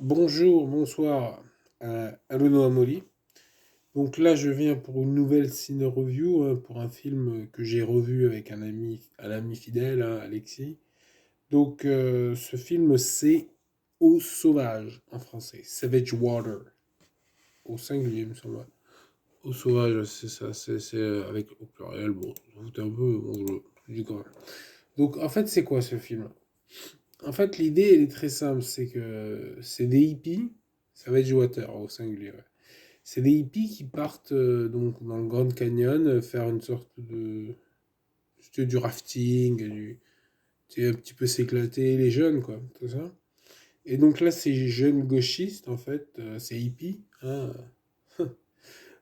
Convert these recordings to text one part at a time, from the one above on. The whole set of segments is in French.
Bonjour, bonsoir, allô Noah Molly. Donc là, je viens pour une nouvelle ciné review pour un film que j'ai revu avec un ami fidèle, hein, Alexis. Donc ce film, c'est Eau sauvage en français, Savage Water, au singulier, il me semble. Eau sauvage, c'est ça, c'est avec au pluriel. Bon, c'est un peu, bon, je dis quand même. Donc en fait, c'est quoi ce film? En fait, l'idée, elle est très simple, c'est que c'est des hippies, Savage Water au singulier, ouais. C'est des hippies qui partent donc dans le Grand Canyon faire une sorte de c'était du rafting, tu sais, un petit peu s'éclater, les jeunes quoi, tout ça. Et donc là, ces jeunes gauchistes en fait, ces hippies, hein,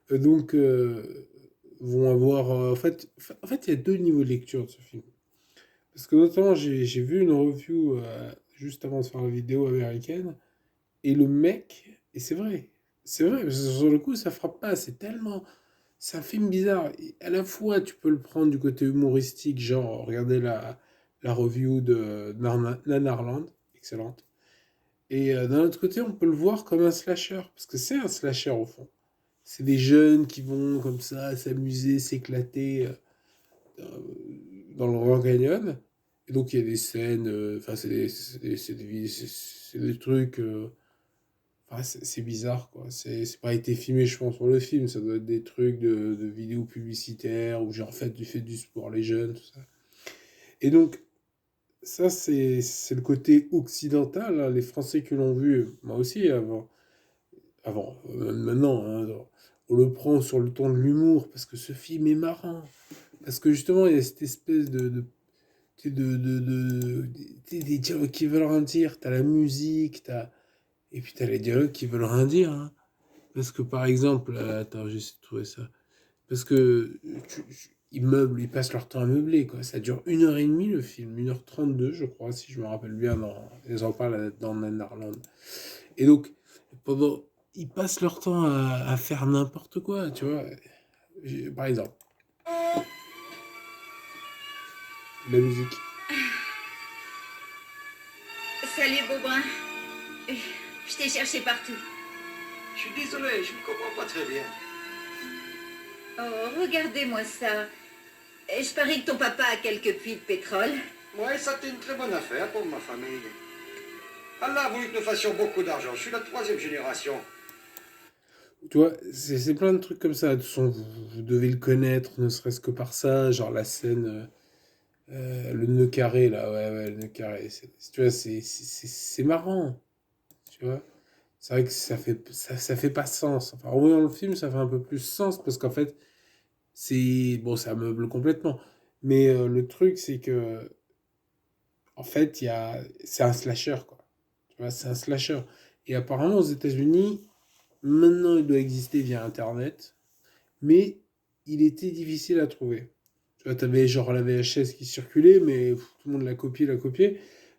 donc vont avoir en fait, il y a deux niveaux de lecture de ce film. Parce que notamment, j'ai vu une review juste avant de faire la vidéo américaine. Et le mec, et c'est vrai, parce que sur le coup, ça frappe pas, c'est tellement. C'est un film bizarre. Et à la fois, tu peux le prendre du côté humoristique, genre, regardez la review de Nanarland, excellente. Et d'un autre côté, on peut le voir comme un slasher, parce que c'est un slasher au fond. C'est des jeunes qui vont comme ça s'amuser, s'éclater dans le Grand Canyon. Et donc, il y a des scènes, enfin, c'est des trucs. Ah, c'est bizarre, quoi. C'est pas été filmé, je pense, pour le film. Ça doit être des trucs de vidéos publicitaires ou genre, en fait, du fait du sport, les jeunes, tout ça. Et donc, ça, c'est le côté occidental, hein. Les Français qui l'ont vu, moi aussi, maintenant, hein, on le prend sur le ton de l'humour parce que ce film est marrant. Parce que justement, il y a cette espèce tu sais, tu sais, des dialogues qui veulent rien dire. T'as la musique, et puis t'as les dialogues qui veulent rien dire, hein. Parce que par exemple, attends, j'essaie de trouver ça. Parce que ils passent leur temps à meubler, quoi. Ça dure 1h30 le film, 1h32, je crois, si je me rappelle bien, ils en parlent dans Nanarland. Et donc, pendant, ils passent leur temps à faire n'importe quoi, tu vois. Par exemple, la musique. Salut Beaubrun. Je t'ai cherché partout. Je suis désolé, je ne comprends pas très bien. Oh, regardez-moi ça. Je parie que ton papa a quelques puits de pétrole. Ouais, ça c'est une très bonne affaire pour ma famille. Allah a voulu que nous fassions beaucoup d'argent. Je suis la troisième génération. Tu vois, c'est plein de trucs comme ça. De toute façon, vous devez le connaître, ne serait-ce que par ça. Genre la scène. Le nœud carré, là, ouais, le nœud carré. Tu vois, c'est marrant, tu vois. C'est vrai que ça fait pas sens. Enfin, en voyant le film, ça fait un peu plus sens parce qu'en fait, c'est. Bon, ça meuble complètement. Mais le truc, c'est que, en fait, c'est un slasher, quoi. Tu vois, c'est un slasher. Et apparemment, aux États-Unis, maintenant, il doit exister via Internet, mais il était difficile à trouver. Tu vois, t'avais genre la VHS qui circulait, mais tout le monde l'a copié,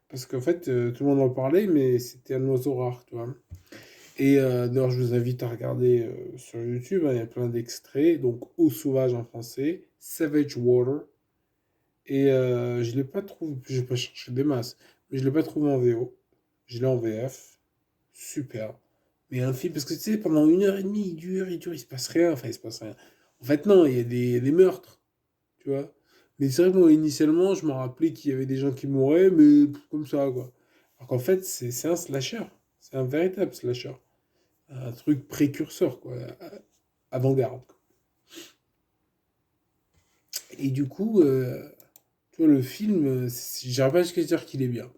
parce qu'en fait, tout le monde en parlait, mais c'était un oiseau rare, tu vois. Et d'ailleurs, je vous invite à regarder sur YouTube, hein, il y a plein d'extraits, donc Eau sauvage en français, Savage Water, et je l'ai pas trouvé, j'ai pas cherché des masses, mais je l'ai pas trouvé en VO, je l'ai en VF, super. Mais un film, parce que tu sais, pendant 1h30, il dure, il se passe rien, enfin, il se passe rien. En fait, non, il y a des meurtres, tu vois. Mais c'est vrai que moi, initialement, je me rappelais qu'il y avait des gens qui mouraient, mais comme ça, quoi. Alors qu'en fait, c'est un slasher. C'est un véritable slasher. Un truc précurseur, quoi. Avant-garde, quoi. Et du coup, tu vois, le film, j'arrive pas jusqu'à dire qu'il est bien.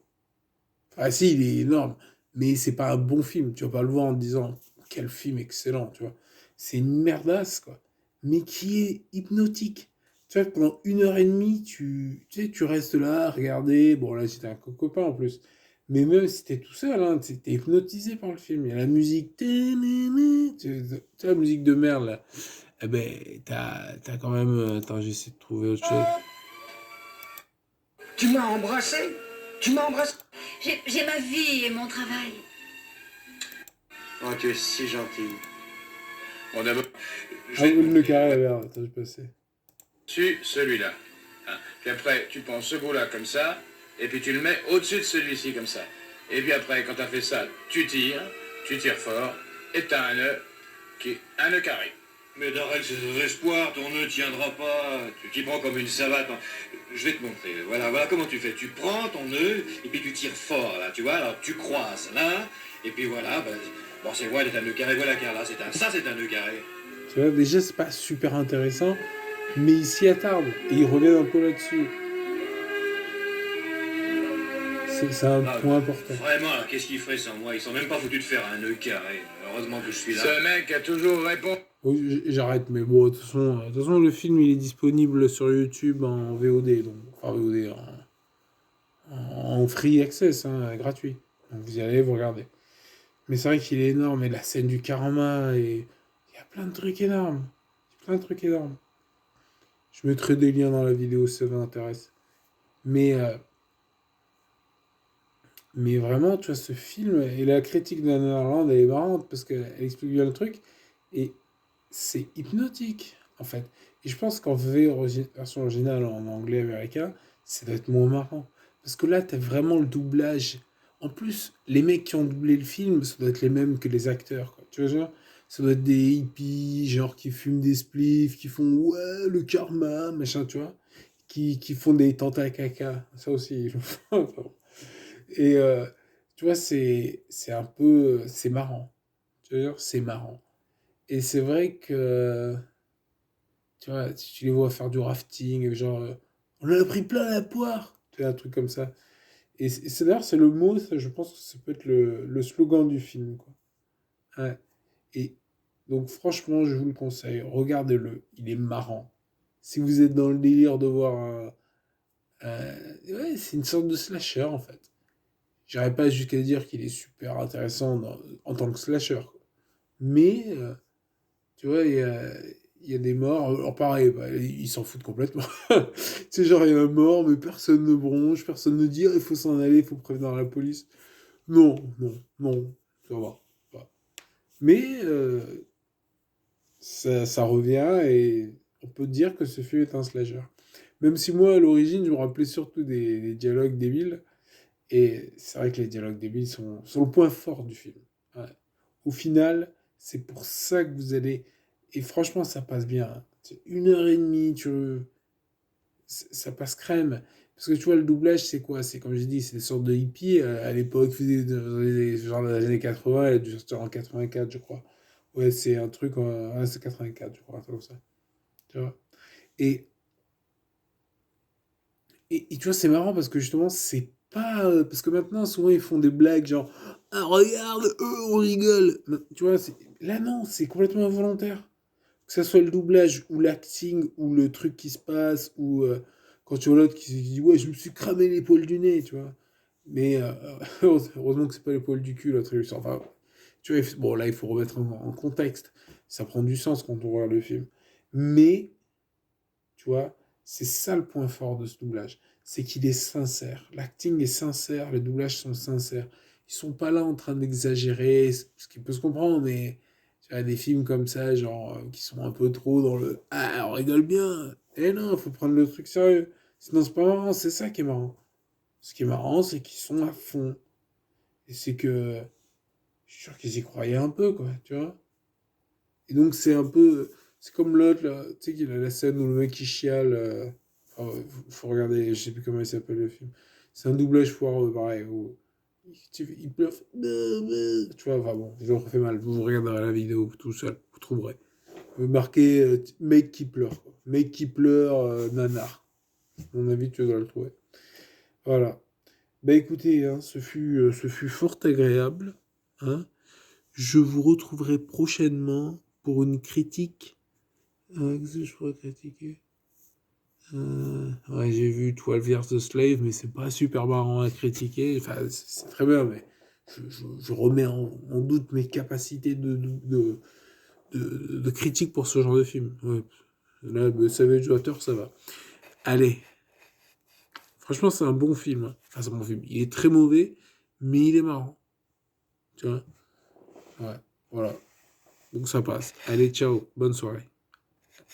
Ah si, il est énorme, mais c'est pas un bon film. Tu vas pas le voir en te disant quel film excellent, tu vois. C'est une merdasse, quoi. Mais qui est hypnotique. Tu vois, pendant 1h30, tu sais, tu restes là à regarder. Bon, là, c'était un copain en plus. Mais même si t'es tout seul, hein, t'es hypnotisé par le film. Il y a la musique. Tu sais, la musique de merde, là. Eh ben, t'as quand même. Attends, j'essaie de trouver autre chose. Tu m'as embrassé? Tu m'as embrassé? J'ai ma vie et mon travail. Oh, tu es si gentil. Bon, d'abord, je Ah vais te oui, le montrer. carré, On va là, attends, je passais. dessus celui-là. Hein. Puis après, tu prends ce bout-là comme ça, et puis tu le mets au-dessus de celui-ci comme ça. Et puis après, quand t'as fait ça, tu tires fort, et t'as un nœud qui est un nœud carré. Mais Darrell, c'est désespoir, ton nœud tiendra pas, tu t'y prends comme une savate. Je vais te montrer, voilà comment tu fais. Tu prends ton nœud, et puis tu tires fort, là, tu vois, alors tu croises, là, et puis voilà, bon, c'est voilà, c'est un nœud carré, voilà, car là, c'est un nœud carré. Tu vois, déjà, c'est pas super intéressant, mais il s'y attarde, et il revient un peu là-dessus. C'est un point important. Vraiment, alors qu'est-ce qu'ils feraient sans moi? Ils sont même pas foutus de faire un nœud carré. Heureusement que je suis là. Ce mec a toujours répondu. Oui, j'arrête, mais bon, de toute façon, le film, il est disponible sur YouTube en VOD, donc, enfin VOD, en free access, hein, gratuit. Donc vous y allez, vous regardez. Mais c'est vrai qu'il est énorme, et la scène du karma, et il y a plein de trucs énormes. Plein de trucs énormes. Je mettrai des liens dans la vidéo si ça vous intéresse. Mais vraiment, tu vois, ce film, et la critique de Nanarland, elle est marrante, parce qu'elle explique bien le truc, et c'est hypnotique, en fait. Et je pense qu'en version originale, en anglais américain, ça doit être moins marrant. Parce que là, t'as vraiment le doublage. En plus, les mecs qui ont doublé le film, ça doit être les mêmes que les acteurs, quoi. Tu vois, genre, ça doit être des hippies, genre, qui fument des spliffs, qui font, ouais, le karma, machin, tu vois. Qui font des tentes caca. Ça aussi. Et, tu vois, c'est un peu... C'est marrant. Tu vois, c'est marrant. Et c'est vrai que, tu vois, si tu les vois faire du rafting, genre, on en a pris plein la poire, tu vois, un truc comme ça. Et c'est d'ailleurs, c'est le mot, ça, je pense que ça peut être le slogan du film, quoi. Ouais. Et donc, franchement, je vous le conseille, regardez-le, il est marrant. Si vous êtes dans le délire de voir ouais, c'est une sorte de slasher, en fait. J'irais pas jusqu'à dire qu'il est super intéressant en tant que slasher, quoi. Mais, tu vois, il y a des morts. Alors pareil, bah, ils s'en foutent complètement. C'est genre, il y a un mort, mais personne ne bronche, personne ne dit, ah, il faut s'en aller, il faut prévenir la police. Non, non, non, ça va. Pas. Mais ça revient et on peut dire que ce film est un slasher. Même si moi, à l'origine, je me rappelais surtout des dialogues débiles. Et c'est vrai que les dialogues débiles sont le point fort du film. Ouais. Au final, c'est pour ça que vous allez... Et franchement, ça passe bien, hein. C'est 1 heure et demie, ça passe crème. Parce que tu vois, le doublage, c'est quoi? C'est comme j'ai dit, c'est des sortes de hippies. À l'époque, genre dans les années 80, elle a dû sortir en 84, je crois. Ouais, c'est un truc, ouais, c'est 84, je crois, un truc comme ça. Tu vois? Et, et tu vois, c'est marrant parce que justement, c'est pas. Parce que maintenant, souvent, ils font des blagues genre, ah, regarde, on rigole. Tu vois, là, non, c'est complètement involontaire. Que ça soit le doublage ou l'acting ou le truc qui se passe ou quand tu vois l'autre qui dit ouais je me suis cramé l'épaule du nez, tu vois, mais heureusement que c'est pas l'épaule du cul l'autre illusion. Enfin, tu vois, bon là il faut remettre en contexte, ça prend du sens quand on regarde le film, mais tu vois, c'est ça le point fort de ce doublage, c'est qu'il est sincère, l'acting est sincère, les doublages sont sincères, ils sont pas là en train d'exagérer, ce qui peut se comprendre, mais tu as des films comme ça, genre, qui sont un peu trop dans le ah, on rigole bien. Eh non, faut prendre le truc sérieux. Sinon, c'est pas marrant, c'est ça qui est marrant. Ce qui est marrant, c'est qu'ils sont à fond. Et c'est que, je suis sûr qu'ils y croyaient un peu, quoi, tu vois. Et donc, c'est un peu, c'est comme l'autre, là, tu sais, qu'il a la scène où le mec il chiale. Enfin, faut regarder, je sais plus comment il s'appelle le film. C'est un doublage foireux, pareil, où il pleure. Tu vois, enfin bon, je le refais mal. Vous regarderez la vidéo tout seul, vous trouverez. Vous marquez mec qui pleure, quoi. Mec qui pleure, nanar. À mon avis, tu dois le trouver. Voilà. Bah écoutez, hein, ce fut fort agréable. Hein. Je vous retrouverai prochainement pour une critique. Qu'est-ce que je pourrais critiquer? Ouais, j'ai vu 12 Years a Slave, mais c'est pas super marrant à critiquer. Enfin, c'est très bien, mais je remets en doute mes capacités de critique pour ce genre de film. Ouais. Là, Savage Water, ça va. Allez, franchement, c'est un bon film, hein. Enfin, c'est un bon film. Il est très mauvais, mais il est marrant. Tu vois? Ouais, voilà. Donc ça passe. Allez, ciao. Bonne soirée.